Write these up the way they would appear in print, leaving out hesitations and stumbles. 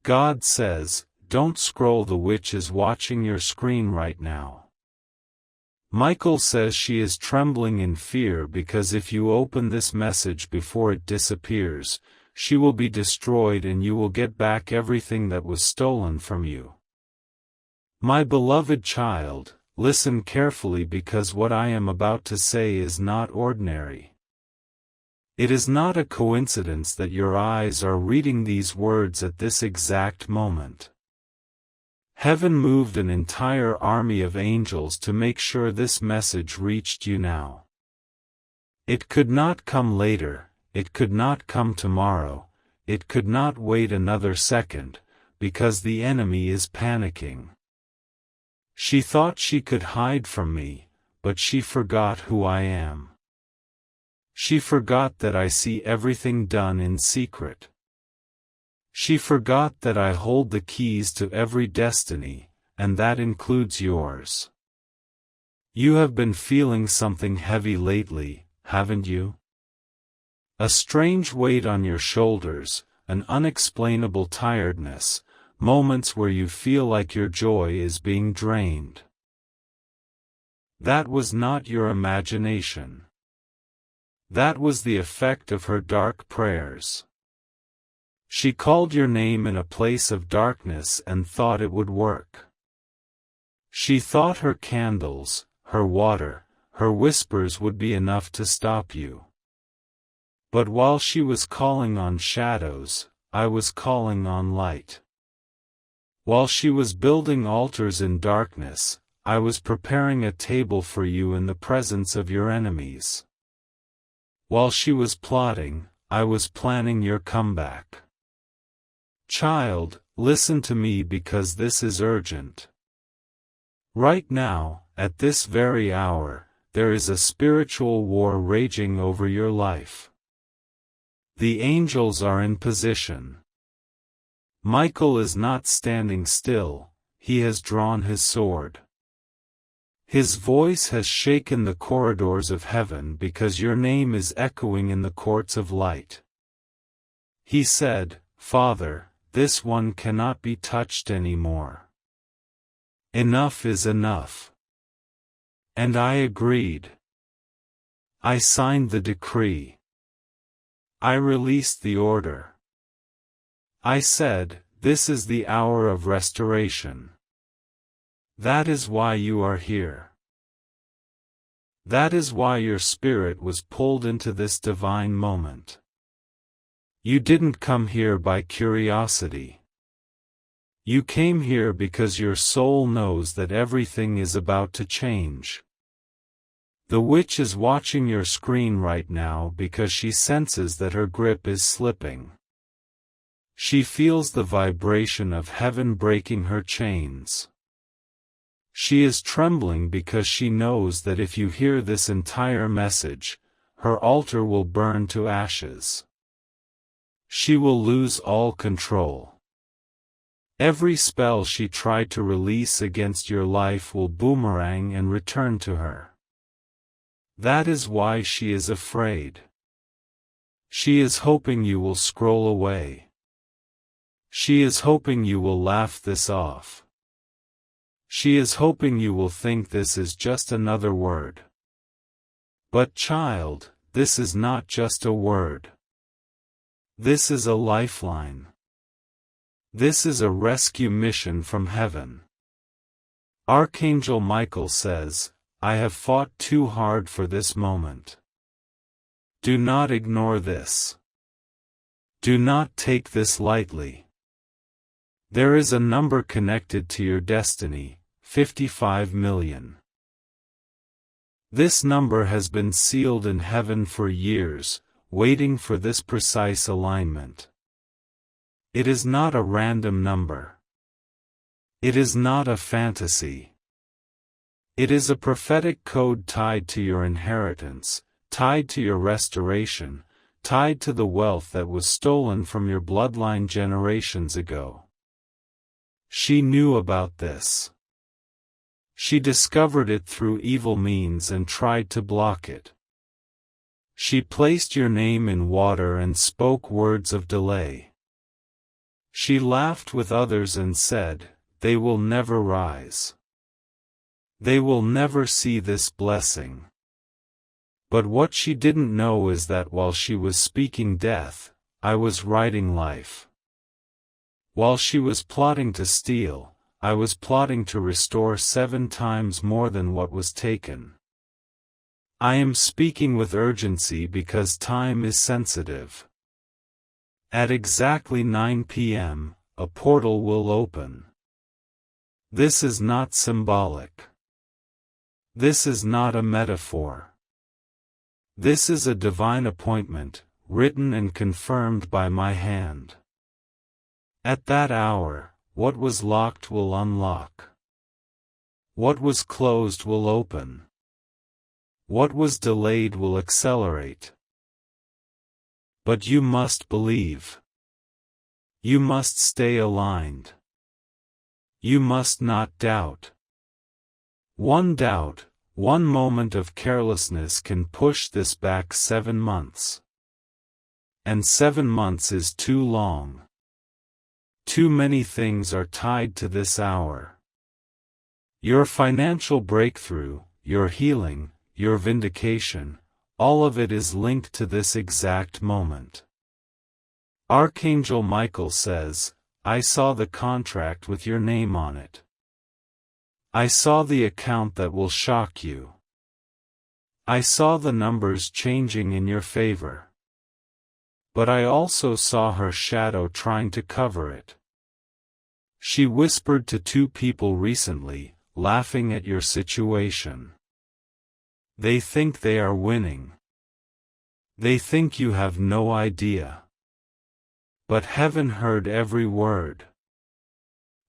God says, don't scroll. The witch is watching your screen right now. Michael says she is trembling in fear because if you open this message before it disappears, she will be destroyed and you will get back everything that was stolen from you. My beloved child, listen carefully because what I am about to say is not ordinary. It is not a coincidence that your eyes are reading these words at this exact moment. Heaven moved an entire army of angels to make sure this message reached you now. It could not come later, it could not come tomorrow, it could not wait another second, because the enemy is panicking. She thought she could hide from me, but she forgot who I am. She forgot that I see everything done in secret. She forgot that I hold the keys to every destiny, and that includes yours. You have been feeling something heavy lately, haven't you? A strange weight on your shoulders, an unexplainable tiredness, moments where you feel like your joy is being drained. That was not your imagination. That was the effect of her dark prayers. She called your name in a place of darkness and thought it would work. She thought her candles, her water, her whispers would be enough to stop you. But while she was calling on shadows, I was calling on light. While she was building altars in darkness, I was preparing a table for you in the presence of your enemies. While she was plotting, I was planning your comeback. Child, listen to me because this is urgent. Right now, at this very hour, there is a spiritual war raging over your life. The angels are in position. Michael is not standing still, he has drawn his sword. His voice has shaken the corridors of heaven because your name is echoing in the courts of light. He said, Father, this one cannot be touched anymore. Enough is enough. And I agreed. I signed the decree. I released the order. I said, this is the hour of restoration. That is why you are here. That is why your spirit was pulled into this divine moment. You didn't come here by curiosity. You came here because your soul knows that everything is about to change. The witch is watching your screen right now because she senses that her grip is slipping. She feels the vibration of heaven breaking her chains. She is trembling because she knows that if you hear this entire message, her altar will burn to ashes. She will lose all control. Every spell she tried to release against your life will boomerang and return to her. That is why she is afraid. She is hoping you will scroll away. She is hoping you will laugh this off. She is hoping you will think this is just another word. But child, this is not just a word. This is a lifeline. This is a rescue mission from heaven. Archangel Michael says, I have fought too hard for this moment. Do not ignore this. Do not take this lightly. There is a number connected to your destiny, 55 million. This number has been sealed in heaven for years, waiting for this precise alignment. It is not a random number. It is not a fantasy. It is a prophetic code tied to your inheritance, tied to your restoration, tied to the wealth that was stolen from your bloodline generations ago. She knew about this. She discovered it through evil means and tried to block it. She placed your name in water and spoke words of delay. She laughed with others and said, "They will never rise. They will never see this blessing." But what she didn't know is that while she was speaking death, I was writing life. While she was plotting to steal, I was plotting to restore 7 times more than what was taken. I am speaking with urgency because time is sensitive. At exactly 9 p.m., a portal will open. This is not symbolic. This is not a metaphor. This is a divine appointment, written and confirmed by my hand. At that hour, what was locked will unlock. What was closed will open. What was delayed will accelerate. But you must believe. You must stay aligned. You must not doubt. One doubt, one moment of carelessness can push this back 7 months. And 7 months is too long. Too many things are tied to this hour. Your financial breakthrough, your healing, your vindication, all of it is linked to this exact moment. Archangel Michael says, "I saw the contract with your name on it. I saw the account that will shock you. I saw the numbers changing in your favor. But I also saw her shadow trying to cover it. She whispered to 2 people recently, laughing at your situation. They think they are winning. They think you have no idea. But heaven heard every word.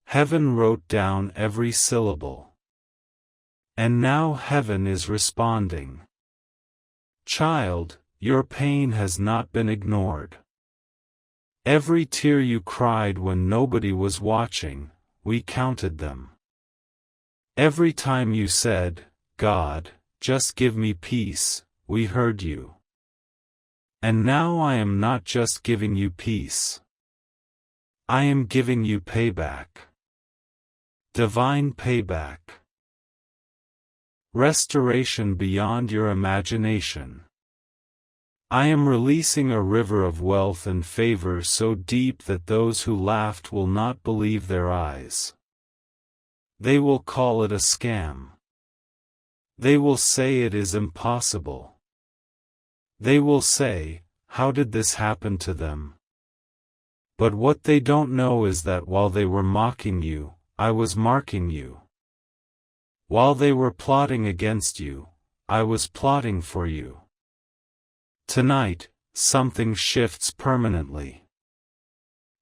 Heaven wrote down every syllable. And now heaven is responding. Child, your pain has not been ignored. Every tear you cried when nobody was watching, we counted them. Every time you said, "God, just give me peace," we heard you. And now I am not just giving you peace. I am giving you payback. Divine payback. Restoration beyond your imagination. I am releasing a river of wealth and favor so deep that those who laughed will not believe their eyes. They will call it a scam. They will say it is impossible. They will say, "How did this happen to them?" But what they don't know is that while they were mocking you, I was marking you. While they were plotting against you, I was plotting for you. Tonight, something shifts permanently.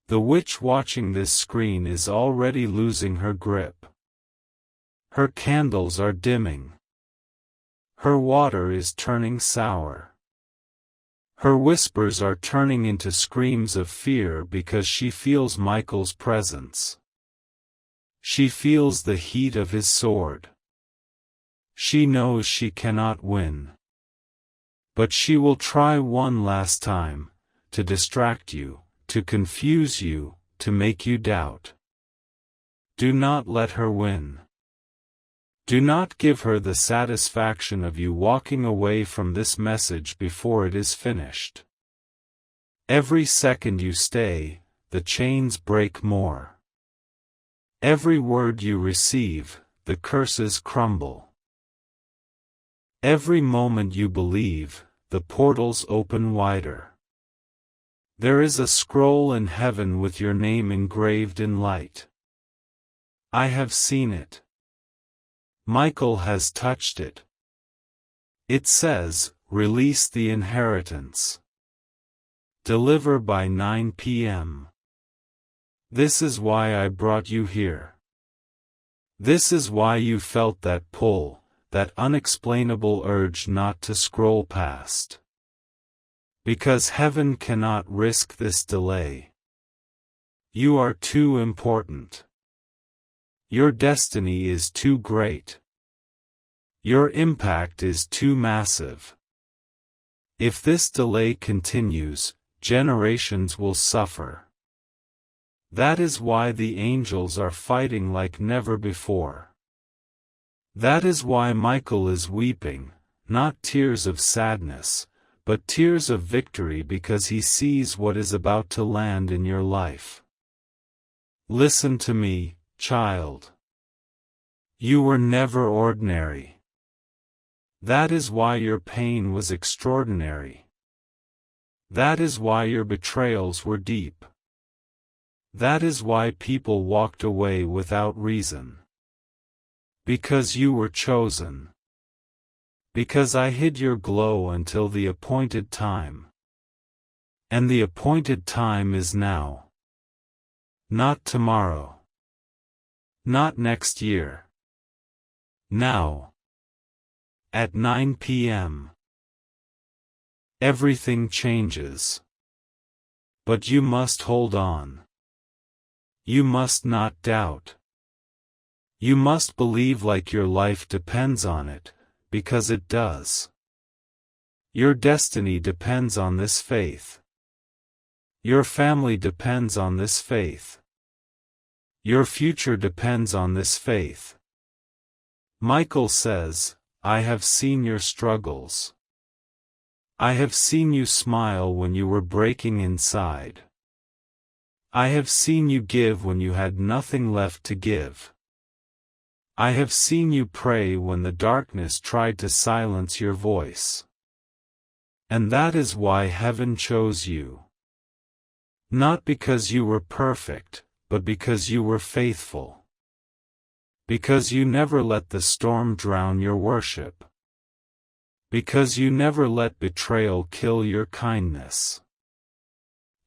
The witch watching this screen is already losing her grip. Her candles are dimming. Her water is turning sour. Her whispers are turning into screams of fear because she feels Michael's presence. She feels the heat of his sword. She knows she cannot win. But she will try one last time, to distract you, to confuse you, to make you doubt. Do not let her win. Do not give her the satisfaction of you walking away from this message before it is finished. Every second you stay, the chains break more. Every word you receive, the curses crumble. Every moment you believe, the portals open wider. There is a scroll in heaven with your name engraved in light. I have seen it. Michael has touched it. It says, "Release the inheritance. Deliver by 9 p.m. This is why I brought you here. This is why you felt that pull, that unexplainable urge not to scroll past. Because heaven cannot risk this delay. You are too important. Your destiny is too great. Your impact is too massive. If this delay continues, generations will suffer. That is why the angels are fighting like never before. That is why Michael is weeping, not tears of sadness, but tears of victory, because he sees what is about to land in your life. Listen to me, child. You were never ordinary. That is why your pain was extraordinary. That is why your betrayals were deep. That is why people walked away without reason. Because you were chosen. Because I hid your glow until the appointed time. And the appointed time is now. Not tomorrow. Not next year. Now. At 9 p.m. Everything changes. But you must hold on. You must not doubt. You must believe like your life depends on it, because it does. Your destiny depends on this faith. Your family depends on this faith. Your future depends on this faith. Michael says, I have seen your struggles. I have seen you smile when you were breaking inside. I have seen you give when you had nothing left to give. I have seen you pray when the darkness tried to silence your voice. And that is why heaven chose you. Not because you were perfect, but because you were faithful. Because you never let the storm drown your worship. Because you never let betrayal kill your kindness.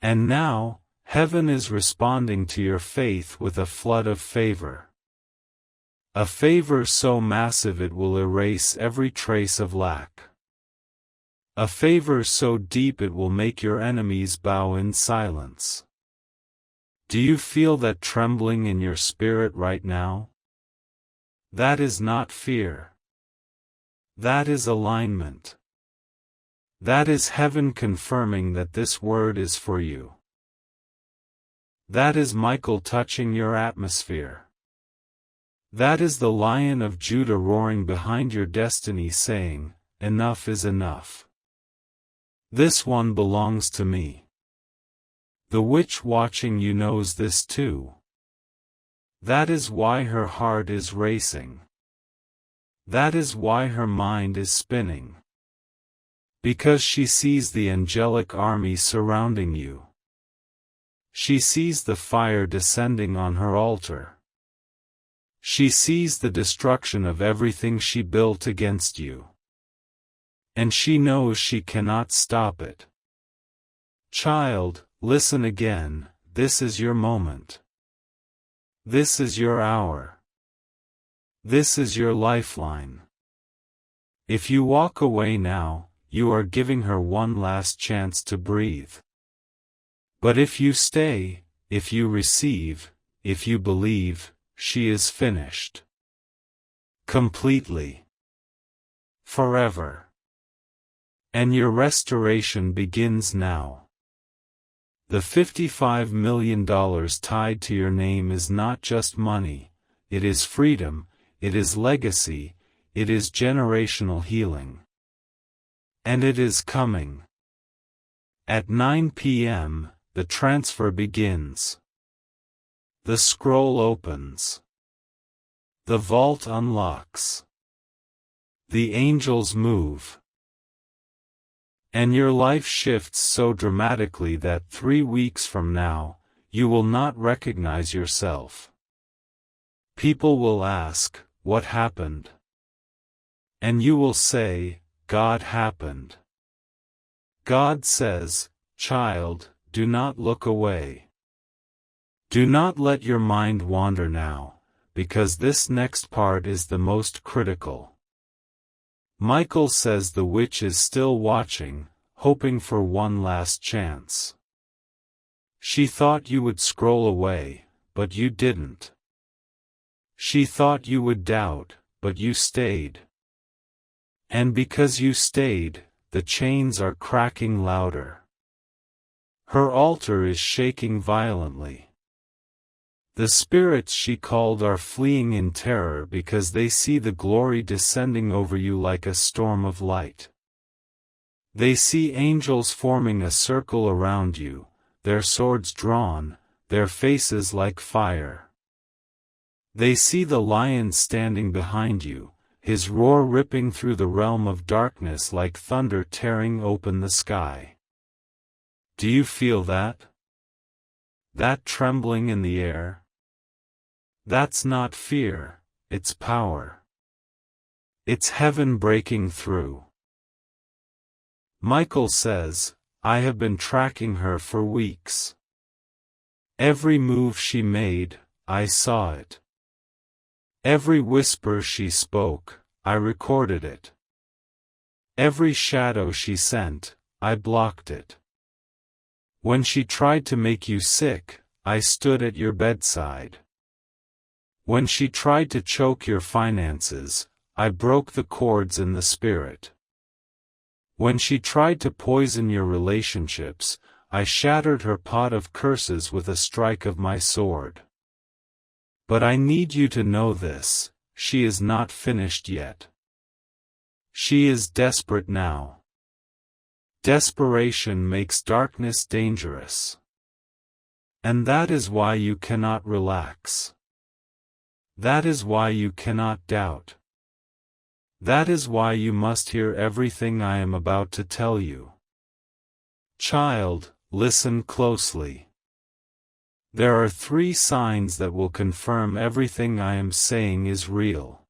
And now, heaven is responding to your faith with a flood of favor. A favor so massive it will erase every trace of lack. A favor so deep it will make your enemies bow in silence. Do you feel that trembling in your spirit right now? That is not fear. That is alignment. That is heaven confirming that this word is for you. That is Michael touching your atmosphere. That is the Lion of Judah roaring behind your destiny saying, enough is enough. This one belongs to me. The witch watching you knows this too. That is why her heart is racing. That is why her mind is spinning. Because she sees the angelic army surrounding you. She sees the fire descending on her altar. She sees the destruction of everything she built against you. And she knows she cannot stop it. Child, listen again, this is your moment. This is your hour. This is your lifeline. If you walk away now, you are giving her one last chance to breathe. But if you stay, if you receive, if you believe, she is finished. Completely. Forever. And your restoration begins now. The $55 million tied to your name is not just money, it is freedom, it is legacy, it is generational healing. And it is coming. At 9 p.m., the transfer begins. The scroll opens. The vault unlocks. The angels move. And your life shifts so dramatically that 3 weeks from now, you will not recognize yourself. People will ask, what happened? And you will say, God happened. God says, child, do not look away. Do not let your mind wander now, because this next part is the most critical. Michael says the witch is still watching, hoping for one last chance. She thought you would scroll away, but you didn't. She thought you would doubt, but you stayed. And because you stayed, the chains are cracking louder. Her altar is shaking violently. The spirits she called are fleeing in terror because they see the glory descending over you like a storm of light. They see angels forming a circle around you, their swords drawn, their faces like fire. They see the lion standing behind you, his roar ripping through the realm of darkness like thunder tearing open the sky. Do you feel that? That trembling in the air? That's not fear, it's power. It's heaven breaking through. Michael says, I have been tracking her for weeks. Every move she made, I saw it. Every whisper she spoke, I recorded it. Every shadow she sent, I blocked it. When she tried to make you sick, I stood at your bedside. When she tried to choke your finances, I broke the cords in the spirit. When she tried to poison your relationships, I shattered her pot of curses with a strike of my sword. But I need you to know this, she is not finished yet. She is desperate now. Desperation makes darkness dangerous. And that is why you cannot relax. That is why you cannot doubt. That is why you must hear everything I am about to tell you. Child, listen closely. There are 3 signs that will confirm everything I am saying is real.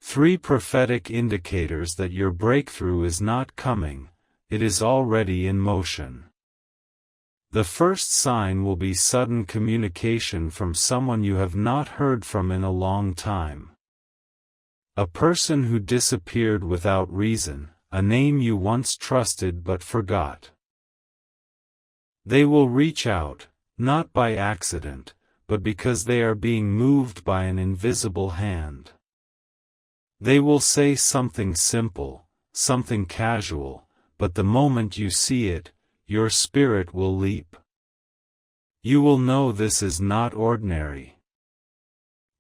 3 prophetic indicators that your breakthrough is not coming, it is already in motion. The first sign will be sudden communication from someone you have not heard from in a long time. A person who disappeared without reason, a name you once trusted but forgot. They will reach out, not by accident, but because they are being moved by an invisible hand. They will say something simple, something casual, but the moment you see it, your spirit will leap. You will know this is not ordinary.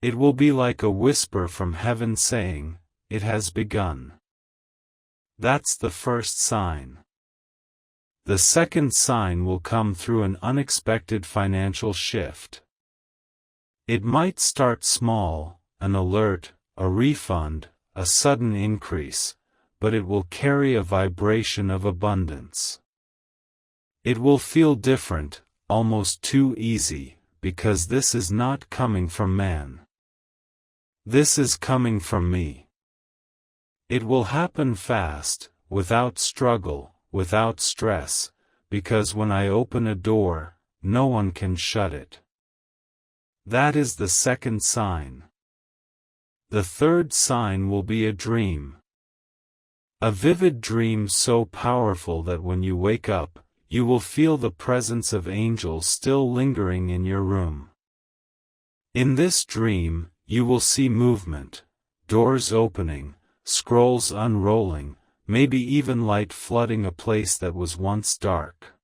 It will be like a whisper from heaven saying, "It has begun." That's the first sign. The second sign will come through an unexpected financial shift. It might start small, an alert, a refund, a sudden increase, but it will carry a vibration of abundance. It will feel different, almost too easy, because this is not coming from man. This is coming from me. It will happen fast, without struggle, without stress, because when I open a door, no one can shut it. That is the second sign. The third sign will be a dream. A vivid dream so powerful that when you wake up, you will feel the presence of angels still lingering in your room. In this dream, you will see movement, doors opening, scrolls unrolling, maybe even light flooding a place that was once dark.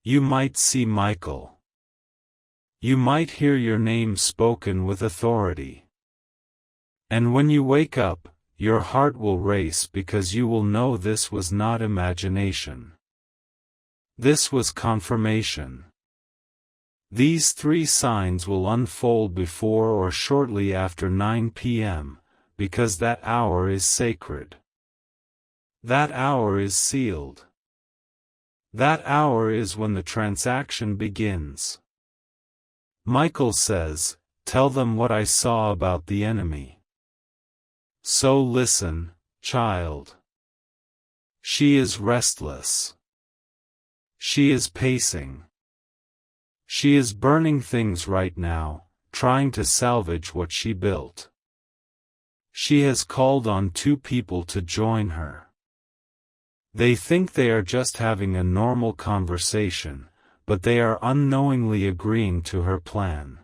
You might see Michael. You might hear your name spoken with authority. And when you wake up, your heart will race because you will know this was not imagination. This was confirmation. These 3 signs will unfold before or shortly after 9 p.m., because that hour is sacred. That hour is sealed. That hour is when the transaction begins. Michael says, "Tell them what I saw about the enemy." So listen, child. She is restless. She is pacing. She is burning things right now, trying to salvage what she built. She has called on 2 people to join her. They think they are just having a normal conversation, but they are unknowingly agreeing to her plan.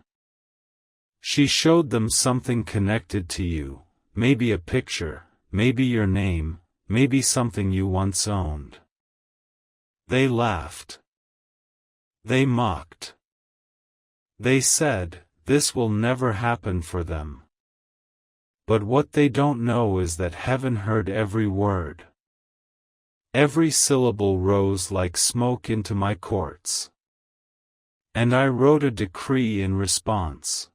She showed them something connected to you, maybe a picture, maybe your name, maybe something you once owned. They laughed. They mocked. They said, this will never happen for them. But what they don't know is that heaven heard every word. Every syllable rose like smoke into my courts. And I wrote a decree in response.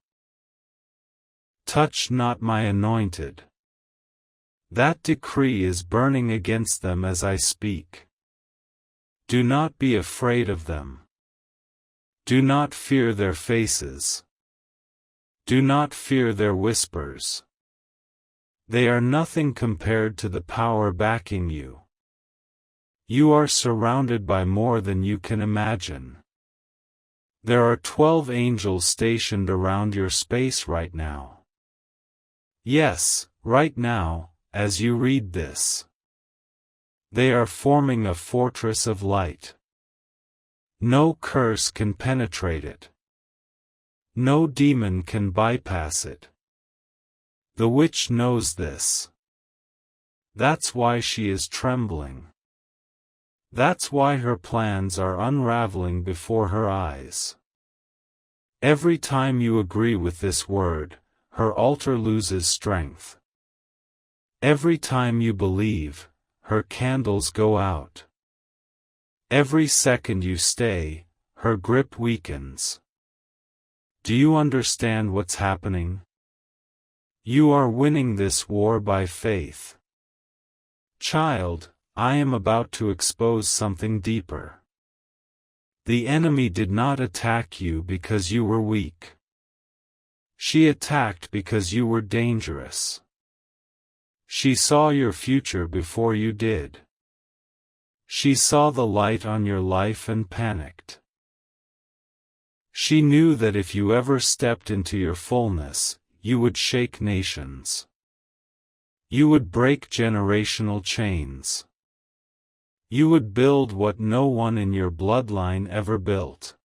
Touch not my anointed. That decree is burning against them as I speak. Do not be afraid of them. Do not fear their faces. Do not fear their whispers. They are nothing compared to the power backing you. You are surrounded by more than you can imagine. There are 12 angels stationed around your space right now. Yes, right now, as you read this. They are forming a fortress of light. No curse can penetrate it. No demon can bypass it. The witch knows this. That's why she is trembling. That's why her plans are unraveling before her eyes. Every time you agree with this word, her altar loses strength. Every time you believe, her candles go out. Every second you stay, her grip weakens. Do you understand what's happening? You are winning this war by faith. Child, I am about to expose something deeper. The enemy did not attack you because you were weak. She attacked because you were dangerous. She saw your future before you did. She saw the light on your life and panicked. She knew that if you ever stepped into your fullness, you would shake nations. You would break generational chains. You would build what no one in your bloodline ever built.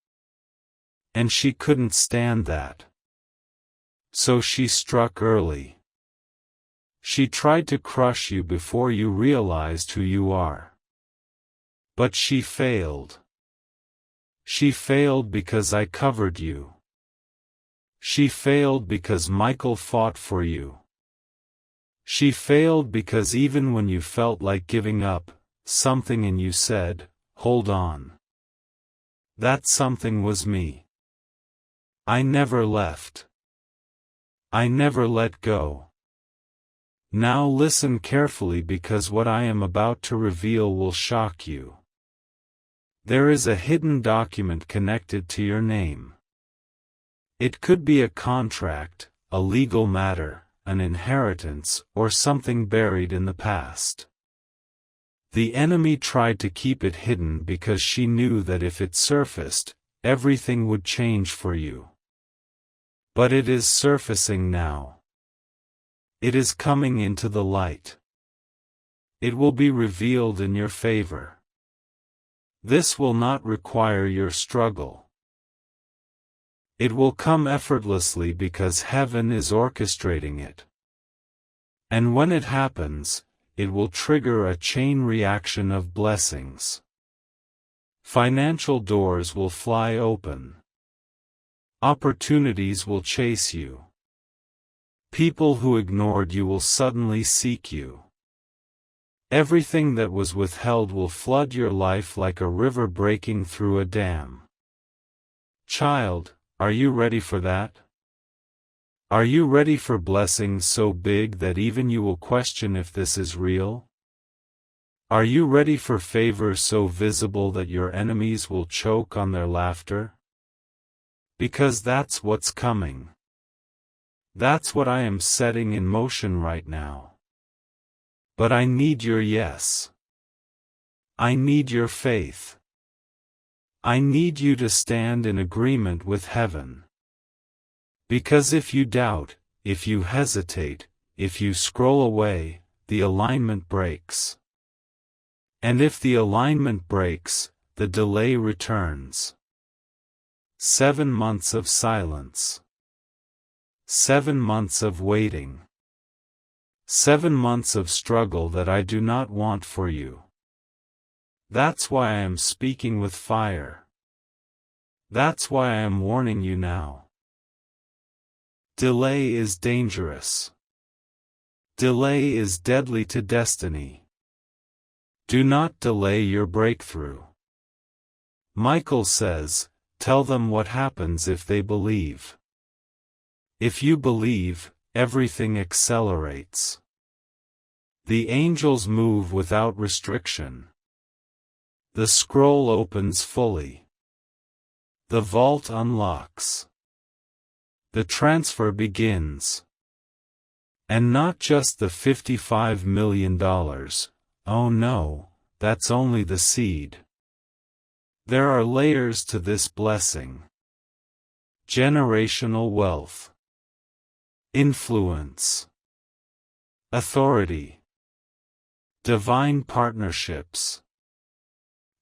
And she couldn't stand that. So she struck early. She tried to crush you before you realized who you are. But she failed. She failed because I covered you. She failed because Michael fought for you. She failed because even when you felt like giving up, something in you said, hold on. That something was me. I never left. I never let go. Now listen carefully because what I am about to reveal will shock you. There is a hidden document connected to your name. It could be a contract, a legal matter, an inheritance, or something buried in the past. The enemy tried to keep it hidden because she knew that if it surfaced, everything would change for you. But it is surfacing now. It is coming into the light. It will be revealed in your favor. This will not require your struggle. It will come effortlessly because heaven is orchestrating it. And when it happens, it will trigger a chain reaction of blessings. Financial doors will fly open. Opportunities will chase you. People who ignored you will suddenly seek you. Everything that was withheld will flood your life like a river breaking through a dam. Child, are you ready for that? Are you ready for blessings so big that even you will question if this is real? Are you ready for favor so visible that your enemies will choke on their laughter? Because that's what's coming. That's what I am setting in motion right now. But I need your yes. I need your faith. I need you to stand in agreement with heaven. Because if you doubt, if you hesitate, if you scroll away, the alignment breaks. And if the alignment breaks, the delay returns. 7 months of silence. 7 months of waiting. 7 months of struggle that I do not want for you. That's why I am speaking with fire. That's why I am warning you now. Delay is dangerous. Delay is deadly to destiny. Do not delay your breakthrough. Michael says, tell them what happens if they believe. If you believe, everything accelerates. The angels move without restriction. The scroll opens fully. The vault unlocks. The transfer begins. And not just the $55 million. Oh no, that's only the seed. There are layers to this blessing. Generational wealth. Influence. Authority. Divine partnerships.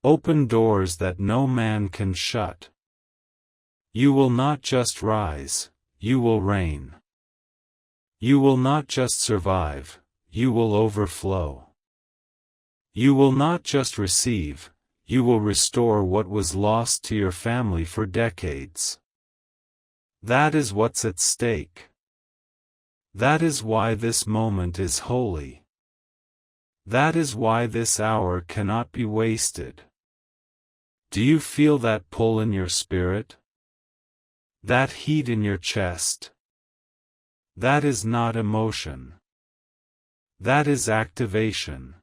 Open doors that no man can shut. You will not just rise, you will reign. You will not just survive, you will overflow. You will not just receive, you will restore what was lost to your family for decades. That is what's at stake. That is why this moment is holy. That is why this hour cannot be wasted. Do you feel that pull in your spirit? That heat in your chest? That is not emotion. That is activation.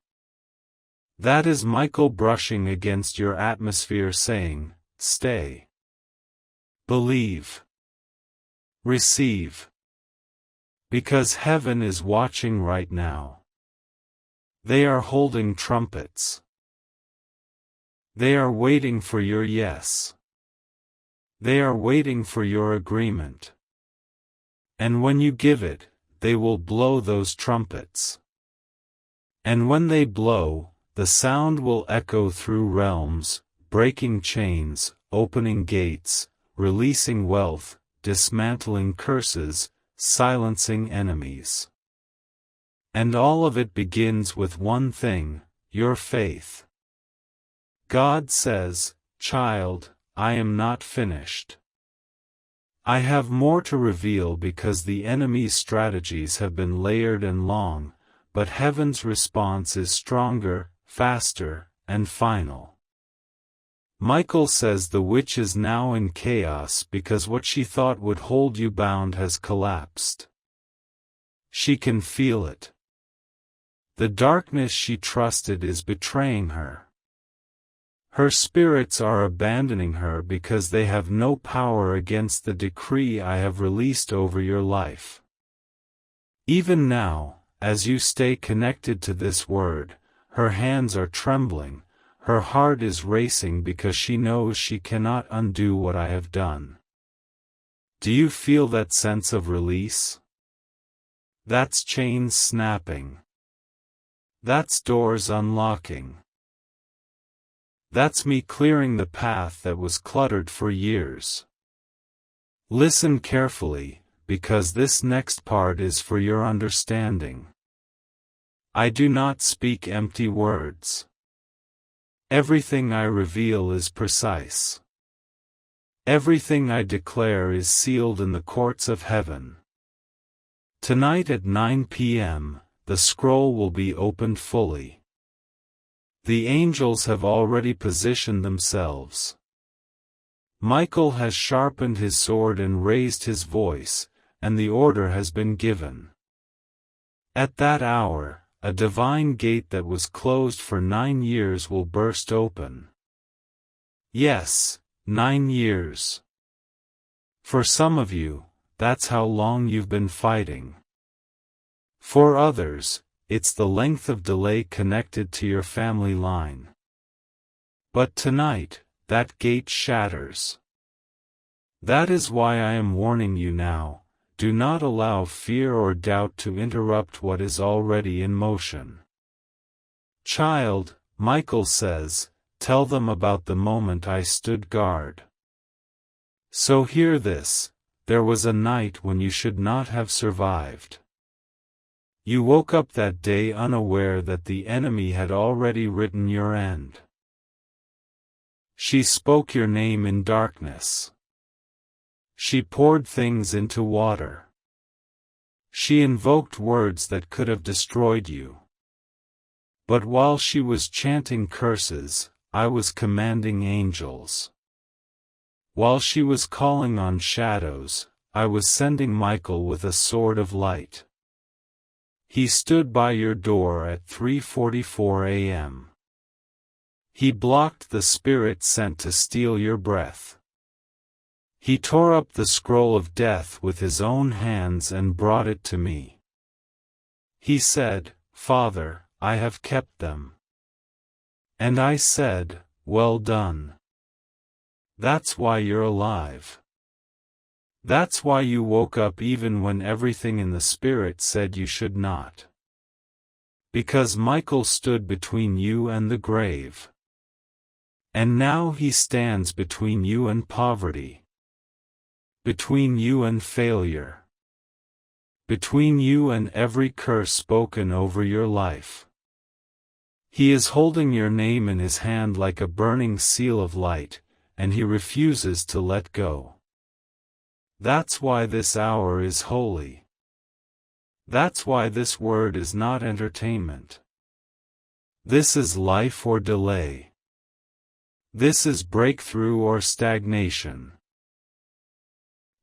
That is Michael brushing against your atmosphere saying, stay. Believe. Receive. Because heaven is watching right now. They are holding trumpets. They are waiting for your yes. They are waiting for your agreement. And when you give it, they will blow those trumpets. And when they blow, the sound will echo through realms, breaking chains, opening gates, releasing wealth, dismantling curses, silencing enemies. And all of it begins with one thing, your faith. God says, child, I am not finished. I have more to reveal because the enemy's strategies have been layered and long, but heaven's response is stronger, faster, and final. Michael says the witch is now in chaos because what she thought would hold you bound has collapsed. She can feel it. The darkness she trusted is betraying her. Her spirits are abandoning her because they have no power against the decree I have released over your life. Even now, as you stay connected to this word, her hands are trembling, her heart is racing because she knows she cannot undo what I have done. Do you feel that sense of release? That's chains snapping. That's doors unlocking. That's me clearing the path that was cluttered for years. Listen carefully, because this next part is for your understanding. I do not speak empty words. Everything I reveal is precise. Everything I declare is sealed in the courts of heaven. Tonight at 9 p.m., the scroll will be opened fully. The angels have already positioned themselves. Michael has sharpened his sword and raised his voice, and the order has been given. At that hour, a divine gate that was closed for 9 years will burst open. Yes, 9 years. For some of you, that's how long you've been fighting. For others, it's the length of delay connected to your family line. But tonight, that gate shatters. That is why I am warning you now, do not allow fear or doubt to interrupt what is already in motion. Child, Michael says, tell them about the moment I stood guard. So hear this, there was a night when you should not have survived. You woke up that day unaware that the enemy had already written your end. She spoke your name in darkness. She poured things into water. She invoked words that could have destroyed you. But while she was chanting curses, I was commanding angels. While she was calling on shadows, I was sending Michael with a sword of light. He stood by your door at 3:44 a.m. He blocked the spirit sent to steal your breath. He tore up the scroll of death with his own hands and brought it to me. He said, "Father, I have kept them." And I said, "Well done." That's why you're alive. That's why you woke up even when everything in the spirit said you should not. Because Michael stood between you and the grave. And now he stands between you and poverty. Between you and failure. Between you and every curse spoken over your life. He is holding your name in his hand like a burning seal of light, and he refuses to let go. That's why this hour is holy. That's why this word is not entertainment. This is life or delay. This is breakthrough or stagnation.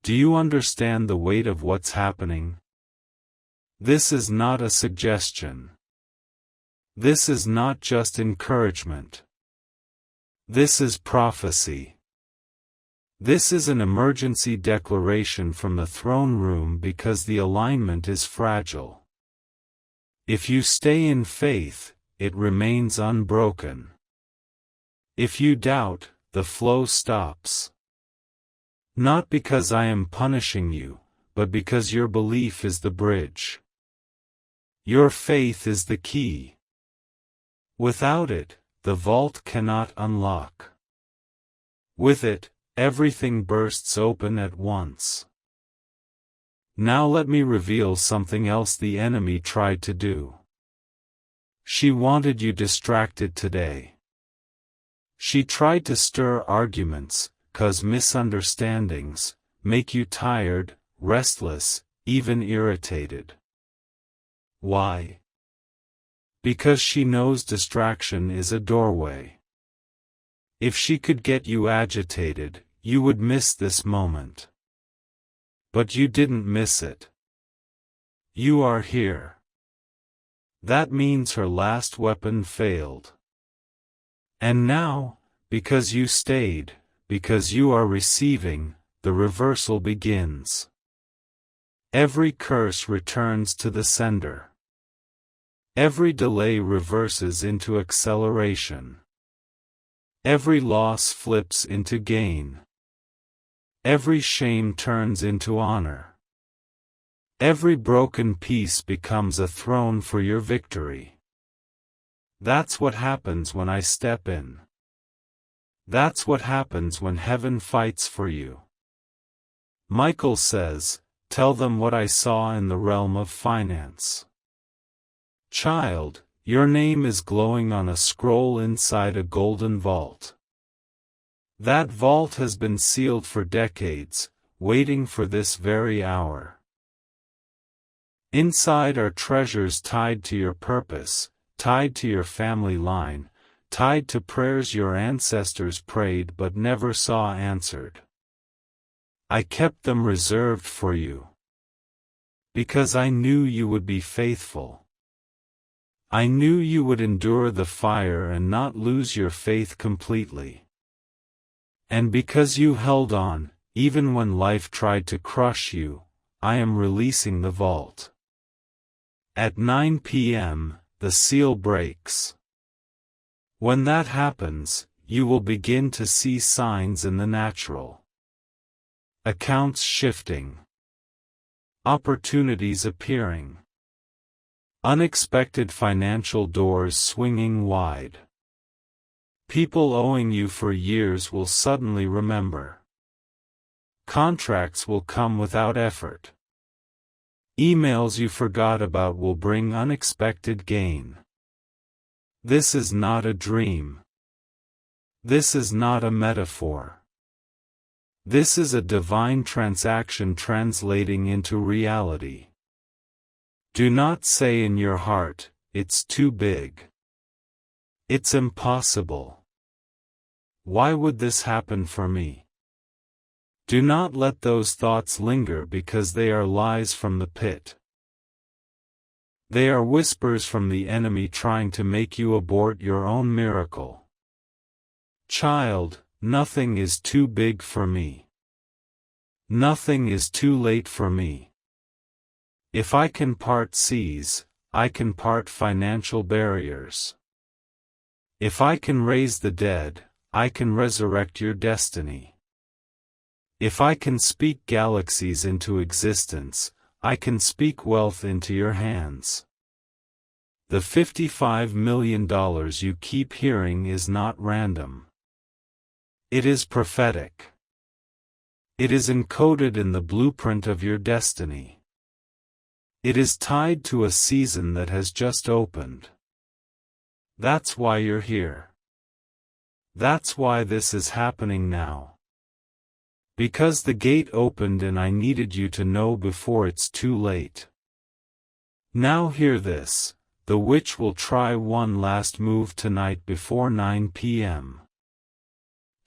Do you understand the weight of what's happening? This is not a suggestion. This is not just encouragement. This is prophecy. This is an emergency declaration from the throne room because the alignment is fragile. If you stay in faith, it remains unbroken. If you doubt, the flow stops. Not because I am punishing you, but because your belief is the bridge. Your faith is the key. Without it, the vault cannot unlock. With it, everything bursts open at once. Now let me reveal something else the enemy tried to do. She wanted you distracted today. She tried to stir arguments, cause misunderstandings, make you tired, restless, even irritated. Why? Because she knows distraction is a doorway. If she could get you agitated, you would miss this moment. But you didn't miss it. You are here. That means her last weapon failed. And now, because you stayed, because you are receiving, the reversal begins. Every curse returns to the sender. Every delay reverses into acceleration. Every loss flips into gain. Every shame turns into honor. Every broken piece becomes a throne for your victory. That's what happens when I step in. That's what happens when heaven fights for you. Michael says, "Tell them what I saw in the realm of finance." Child, your name is glowing on a scroll inside a golden vault. That vault has been sealed for decades, waiting for this very hour. Inside are treasures tied to your purpose, tied to your family line, tied to prayers your ancestors prayed but never saw answered. I kept them reserved for you. Because I knew you would be faithful. I knew you would endure the fire and not lose your faith completely. And because you held on, even when life tried to crush you, I am releasing the vault. At 9 p.m., the seal breaks. When that happens, you will begin to see signs in the natural. Accounts shifting. Opportunities appearing. Unexpected financial doors swinging wide. People owing you for years will suddenly remember. Contracts will come without effort. Emails you forgot about will bring unexpected gain. This is not a dream. This is not a metaphor. This is a divine transaction translating into reality. Do not say in your heart, "It's too big. It's impossible. Why would this happen for me?" Do not let those thoughts linger because they are lies from the pit. They are whispers from the enemy trying to make you abort your own miracle. Child, nothing is too big for me. Nothing is too late for me. If I can part seas, I can part financial barriers. If I can raise the dead, I can resurrect your destiny. If I can speak galaxies into existence, I can speak wealth into your hands. The $55 million you keep hearing is not random. It is prophetic. It is encoded in the blueprint of your destiny. It is tied to a season that has just opened. That's why you're here. That's why this is happening now. Because the gate opened and I needed you to know before it's too late. Now hear this, the witch will try one last move tonight before 9 p.m.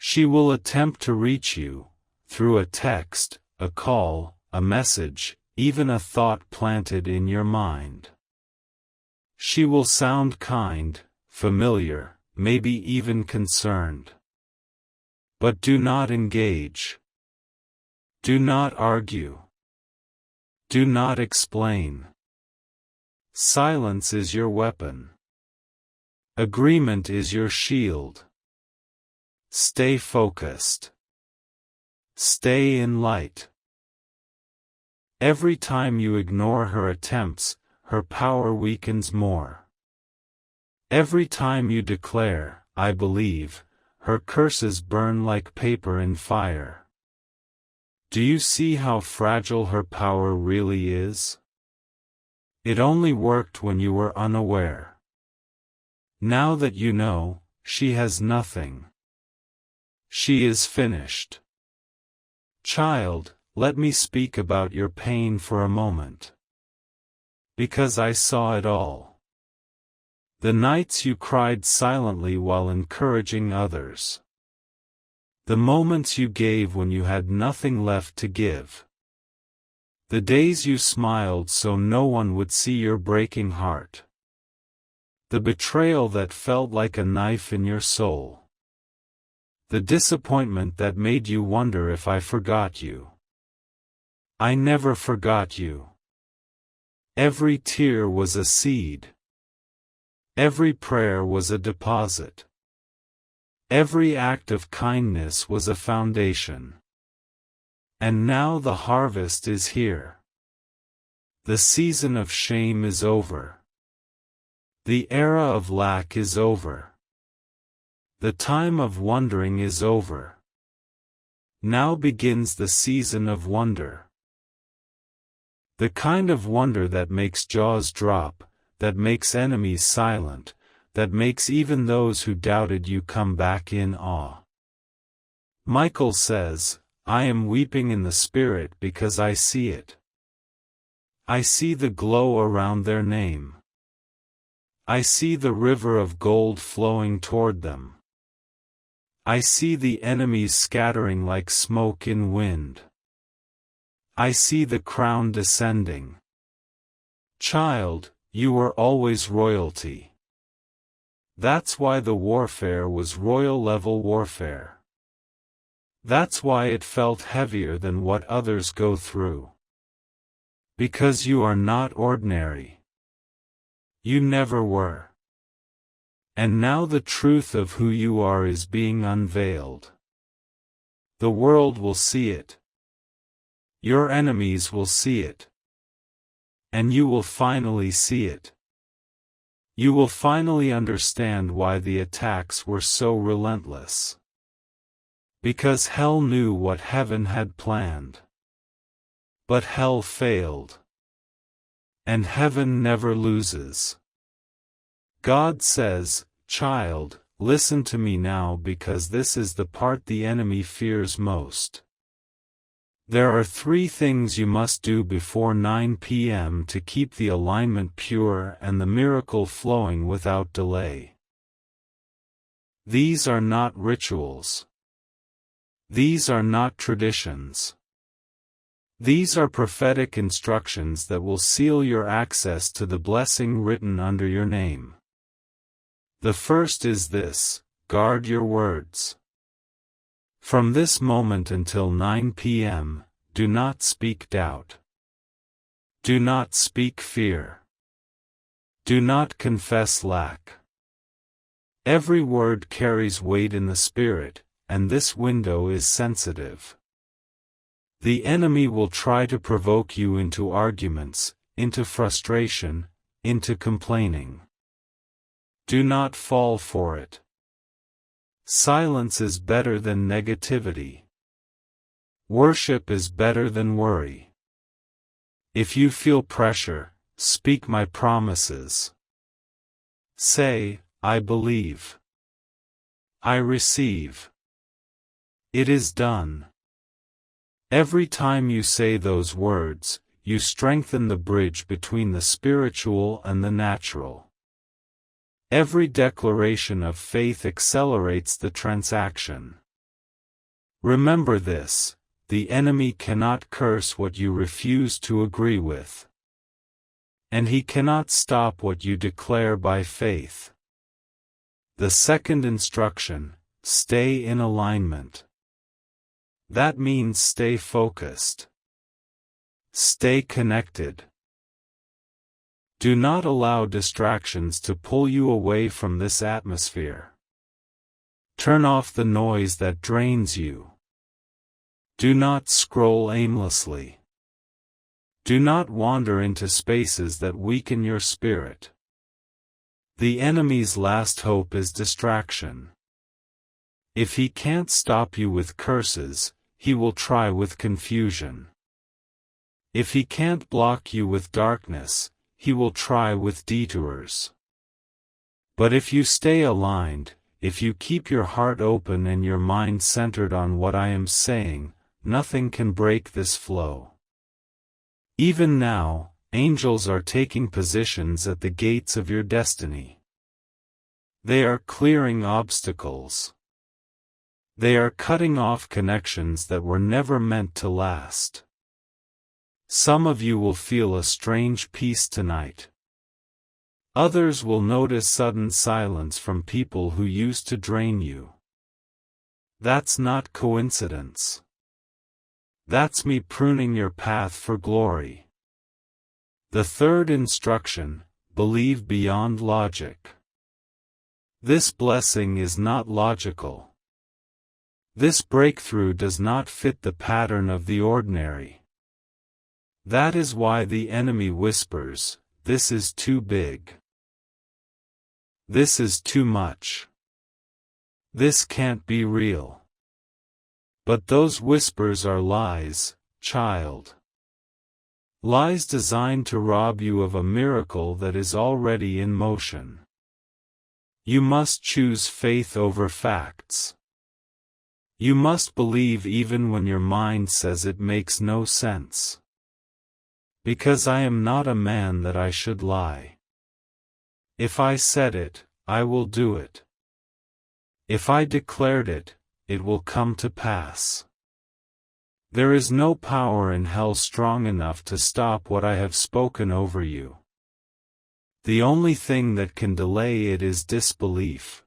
She will attempt to reach you, through a text, a call, a message, even a thought planted in your mind. She will sound kind, familiar, maybe even concerned. But do not engage. Do not argue. Do not explain. Silence is your weapon. Agreement is your shield. Stay focused. Stay in light. Every time you ignore her attempts, her power weakens more. Every time you declare, "I believe," her curses burn like paper in fire. Do you see how fragile her power really is? It only worked when you were unaware. Now that you know, she has nothing. She is finished. Child, let me speak about your pain for a moment. Because I saw it all. The nights you cried silently while encouraging others. The moments you gave when you had nothing left to give. The days you smiled so no one would see your breaking heart. The betrayal that felt like a knife in your soul. The disappointment that made you wonder if I forgot you. I never forgot you. Every tear was a seed. Every prayer was a deposit. Every act of kindness was a foundation. And now the harvest is here. The season of shame is over. The era of lack is over. The time of wondering is over. Now begins the season of wonder. The kind of wonder that makes jaws drop, that makes enemies silent, that makes even those who doubted you come back in awe. Michael says, "I am weeping in the spirit because I see it. I see the glow around their name. I see the river of gold flowing toward them. I see the enemies scattering like smoke in wind. I see the crown descending. Child, you were always royalty. That's why the warfare was royal-level warfare. That's why it felt heavier than what others go through. Because you are not ordinary. You never were. And now the truth of who you are is being unveiled. The world will see it. Your enemies will see it. And you will finally see it. You will finally understand why the attacks were so relentless. Because hell knew what heaven had planned. But hell failed. And heaven never loses. God says, "Child, listen to me now because this is the part the enemy fears most. There are 3 things you must do before 9 p.m. to keep the alignment pure and the miracle flowing without delay. These are not rituals. These are not traditions. These are prophetic instructions that will seal your access to the blessing written under your name. The first is this: guard your words. From this moment until 9 p.m., do not speak doubt. Do not speak fear. Do not confess lack. Every word carries weight in the spirit, and this window is sensitive. The enemy will try to provoke you into arguments, into frustration, into complaining. Do not fall for it. Silence is better than negativity. Worship is better than worry. If you feel pressure, speak my promises. Say, I believe. I receive. It is done. Every time you say those words, you strengthen the bridge between the spiritual and the natural. Every declaration of faith accelerates the transaction. Remember this: the enemy cannot curse what you refuse to agree with. And he cannot stop what you declare by faith. The second instruction: stay in alignment. That means stay focused. Stay connected. Do not allow distractions to pull you away from this atmosphere. Turn off the noise that drains you. Do not scroll aimlessly. Do not wander into spaces that weaken your spirit. The enemy's last hope is distraction. If he can't stop you with curses, he will try with confusion. If he can't block you with darkness, he will try with detours. But if you stay aligned, if you keep your heart open and your mind centered on what I am saying, nothing can break this flow. Even now, angels are taking positions at the gates of your destiny. They are clearing obstacles. They are cutting off connections that were never meant to last. Some of you will feel a strange peace tonight. Others will notice sudden silence from people who used to drain you. That's not coincidence. That's me pruning your path for glory. The third instruction: believe beyond logic. This blessing is not logical. This breakthrough does not fit the pattern of the ordinary. That is why the enemy whispers, "This is too big. This is too much. This can't be real." But those whispers are lies, child. Lies designed to rob you of a miracle that is already in motion. You must choose faith over facts. You must believe even when your mind says it makes no sense. Because I am not a man that I should lie. If I said it, I will do it. If I declared it, it will come to pass. There is no power in hell strong enough to stop what I have spoken over you. The only thing that can delay it is disbelief.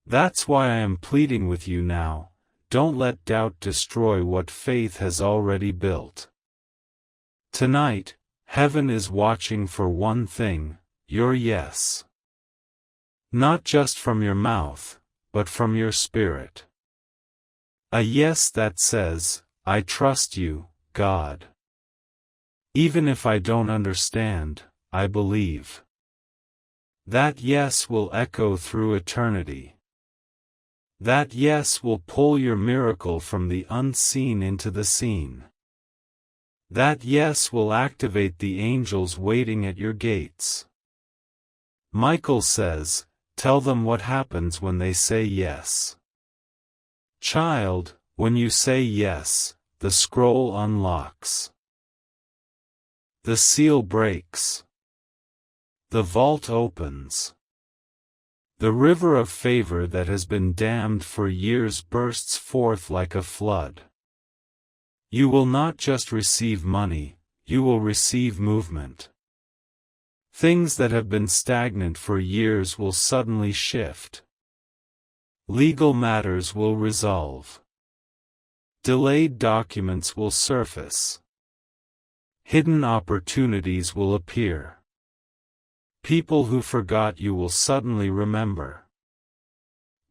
That's why I am pleading with you now: don't let doubt destroy what faith has already built. Tonight, heaven is watching for one thing: your yes. Not just from your mouth, but from your spirit. A yes that says, "I trust you, God. Even if I don't understand, I believe." That yes will echo through eternity. That yes will pull your miracle from the unseen into the seen. That yes will activate the angels waiting at your gates. Michael says, Tell them what happens when they say yes. Child, when you say yes, the scroll unlocks. The seal breaks. The vault opens. The river of favor that has been dammed for years bursts forth like a flood. You will not just receive money, you will receive movement. Things that have been stagnant for years will suddenly shift. Legal matters will resolve. Delayed documents will surface. Hidden opportunities will appear. People who forgot you will suddenly remember.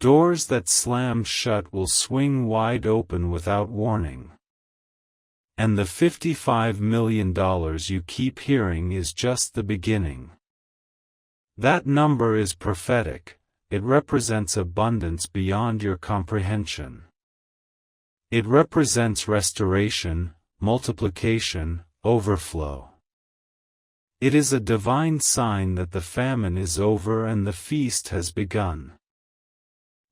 Doors that slammed shut will swing wide open without warning. And the $55 million you keep hearing is just the beginning. That number is prophetic. It represents abundance beyond your comprehension. It represents restoration, multiplication, overflow. It is a divine sign that the famine is over and the feast has begun.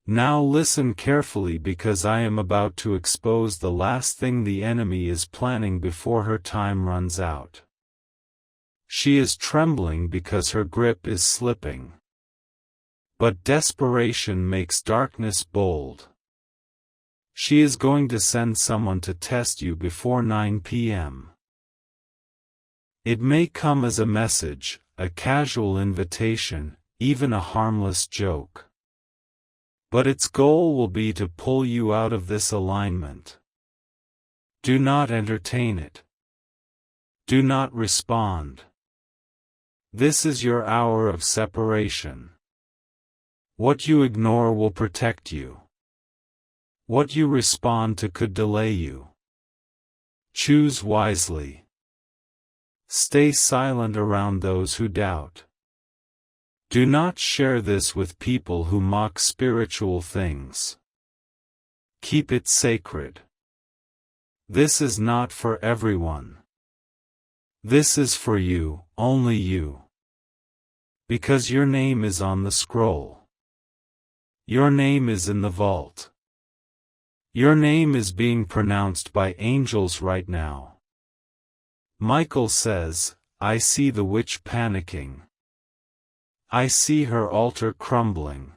Now listen carefully, because I am about to expose the last thing the enemy is planning before her time runs out. She is trembling because her grip is slipping. But desperation makes darkness bold. She is going to send someone to test you before 9 p.m. It may come as a message, a casual invitation, even a harmless joke. But its goal will be to pull you out of this alignment. Do not entertain it. Do not respond. This is your hour of separation. What you ignore will protect you. What you respond to could delay you. Choose wisely. Stay silent around those who doubt. Do not share this with people who mock spiritual things. Keep it sacred. This is not for everyone. This is for you, only you. Because your name is on the scroll. Your name is in the vault. Your name is being pronounced by angels right now. Michael says, I see the witch panicking. I see her altar crumbling.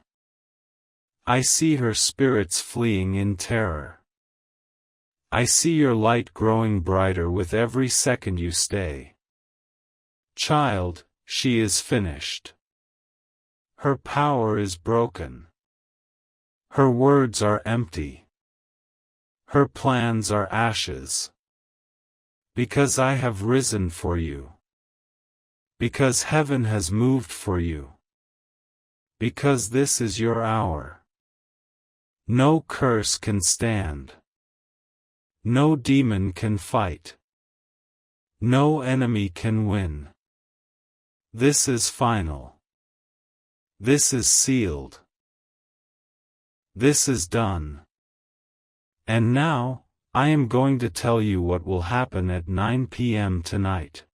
I see her spirits fleeing in terror. I see your light growing brighter with every second you stay. Child, she is finished. Her power is broken. Her words are empty. Her plans are ashes. Because I have risen for you. Because heaven has moved for you. Because this is your hour. No curse can stand. No demon can fight. No enemy can win. This is final. This is sealed. This is done. And now, I am going to tell you what will happen at 9 p.m. tonight.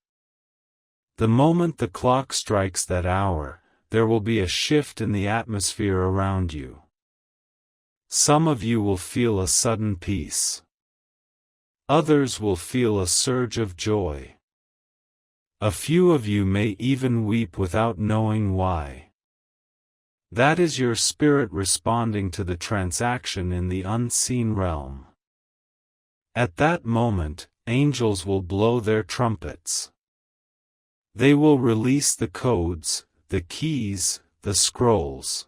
The moment the clock strikes that hour, there will be a shift in the atmosphere around you. Some of you will feel a sudden peace. Others will feel a surge of joy. A few of you may even weep without knowing why. That is your spirit responding to the transaction in the unseen realm. At that moment, angels will blow their trumpets. They will release the codes, the keys, the scrolls.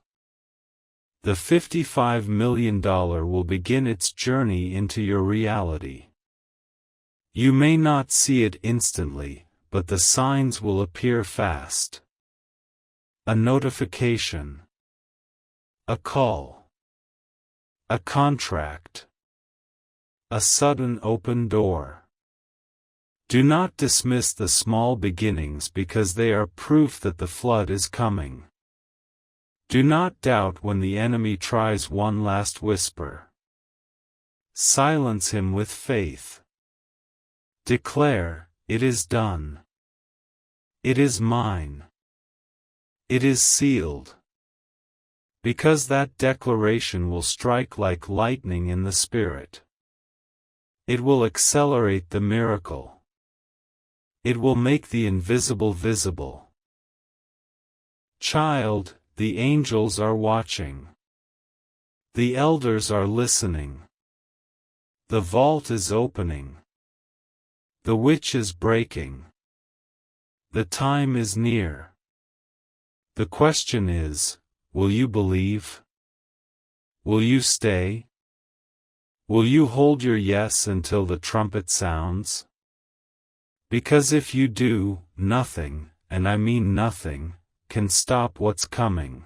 The $55 million will begin its journey into your reality. You may not see it instantly, but the signs will appear fast. A notification. A call. A contract. A sudden open door. Do not dismiss the small beginnings, because they are proof that the flood is coming. Do not doubt when the enemy tries one last whisper. Silence him with faith. Declare, it is done. It is mine. It is sealed. Because that declaration will strike like lightning in the spirit. It will accelerate the miracle. It will make the invisible visible. Child, the angels are watching. The elders are listening. The vault is opening. The witch is breaking. The time is near. The question is, will you believe? Will you stay? Will you hold your yes until the trumpet sounds? Because if you do, nothing, and I mean nothing, can stop what's coming.